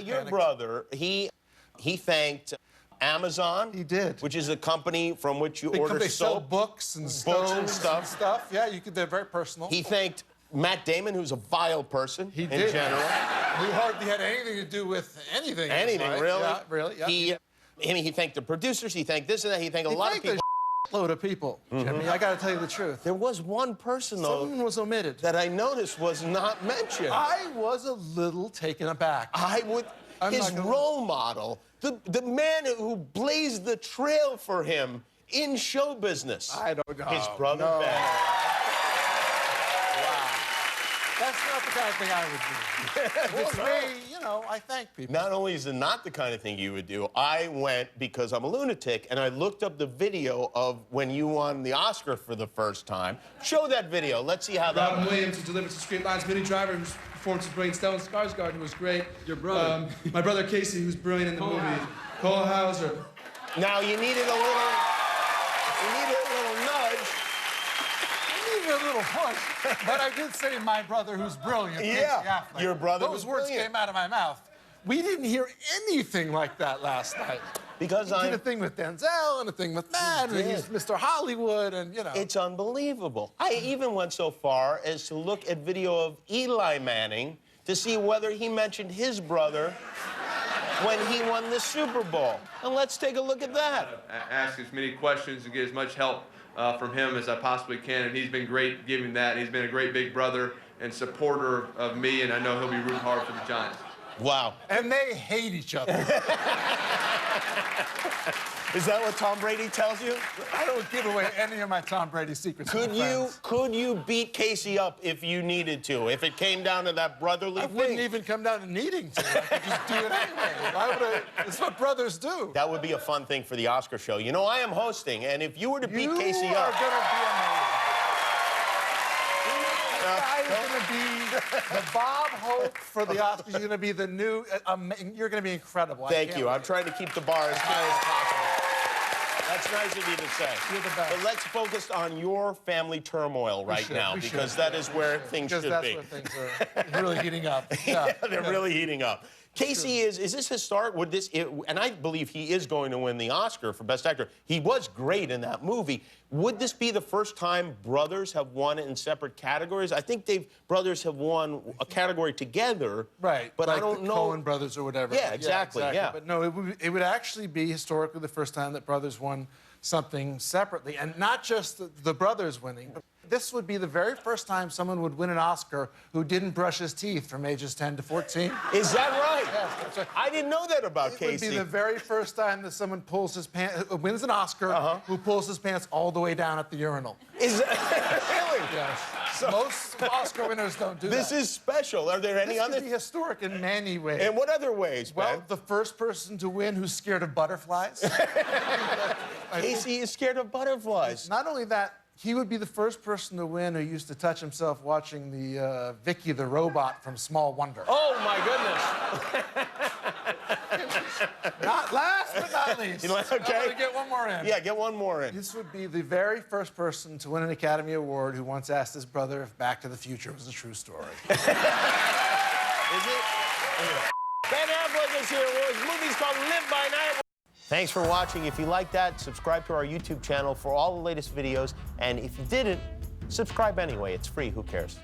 your brother, he thanked Amazon. He did. Which is a company from which you order They sell soap. books and stuff. Yeah, they're very personal. He thanked Matt Damon, who's a vile person in general. Who hardly had anything to do with anything. Anything, really? Yeah, really, yeah. He thanked the producers, he thanked this and that, he thanked a lot of people. Load of people, Jimmy. I got to tell you the truth. There was one person, though, someone was omitted that I noticed was not mentioned. I was a little taken aback. His role model, the man who blazed the trail for him in show business. I don't know. His brother, Ben. That's not the kind of thing I would do. It's me, you know, I thank people. Not only is it not the kind of thing you would do, I went, because I'm a lunatic, and I looked up the video of when you won the Oscar for the first time. Show that video. Let's see how that... Robin Williams, who delivered some straight lines. Minnie Driver, whose performance was brilliant. Stellan Skarsgård, who was great. Your brother. My brother Casey, who's brilliant in the movie. Cole Hauser. Now, you needed a little nudge. A little push, but I did say my brother, who's brilliant. Yeah, your brother was Those words brilliant. came out of my mouth. We didn't hear anything like that last night. Because I did a thing with Denzel and a thing with Matt, and he's Mr. Hollywood, and you know. It's unbelievable. I even went so far as to look at video of Eli Manning to see whether he mentioned his brother when he won the Super Bowl. And let's take a look at that. Ask as many questions and get as much help from him as I possibly can, and he's been great giving that. He's been a great big brother and supporter of me, and I know he'll be rooting hard for the Giants. Wow. And they hate each other. Is that what Tom Brady tells you? I don't give away any of my Tom Brady secrets. Could you beat Casey up if you needed to? If it came down to that brotherly thing? I wouldn't even come down to needing to. I could just do it anyway. Why would I? It's what brothers do. That would be a fun thing for the Oscar show. You know, I am hosting, and if you were to beat Casey up... You are going to be amazing. You're going to be the Bob Hope for the Oscars. You're going to be the new... you're going to be incredible. Thank you. I'm trying to keep the bar as high as possible. That's nice of you to say. You're the best. But let's focus on your family turmoil right now, because that is where things should be. Because that's where things are really heating up. Yeah, they're really heating up. Casey, is this his start? Would this, and I believe he is going to win the Oscar for Best Actor. He was great in that movie. Would this be the first time brothers have won in separate categories? I think brothers have won a category together. Right. But like I don't the know. Coen brothers or whatever. Yeah, exactly. Yeah. But no, it would actually be historically the first time that brothers won something separately, and not just the brothers winning. This would be the very first time someone would win an Oscar who didn't brush his teeth from ages 10 to 14. Is that right? Yes, that's right. I didn't know that about Casey. It would be the very first time that someone pulls his pants, wins an Oscar, who pulls his pants all the way down at the urinal. Is that really? Yes. So, most Oscar winners don't do this that. Is special. Are there any this other? This could be historic in many ways. In what other ways, Well, Ben? the first person to win who's scared of butterflies. Casey is scared of butterflies. Not only that, he would be the first person to win who used to touch himself watching the Vicky the Robot from Small Wonder. Oh, my goodness. Not last but not least. Okay. I'm going to get one more in. Yeah, get one more in. This would be the very first person to win an Academy Award who once asked his brother if Back to the Future was a true story. Is it? Ben Affleck is here. Well, his movie's called Live by Night. Thanks for watching. If you like that, subscribe to our YouTube channel for all the latest videos. And if you didn't, subscribe anyway. It's free. Who cares?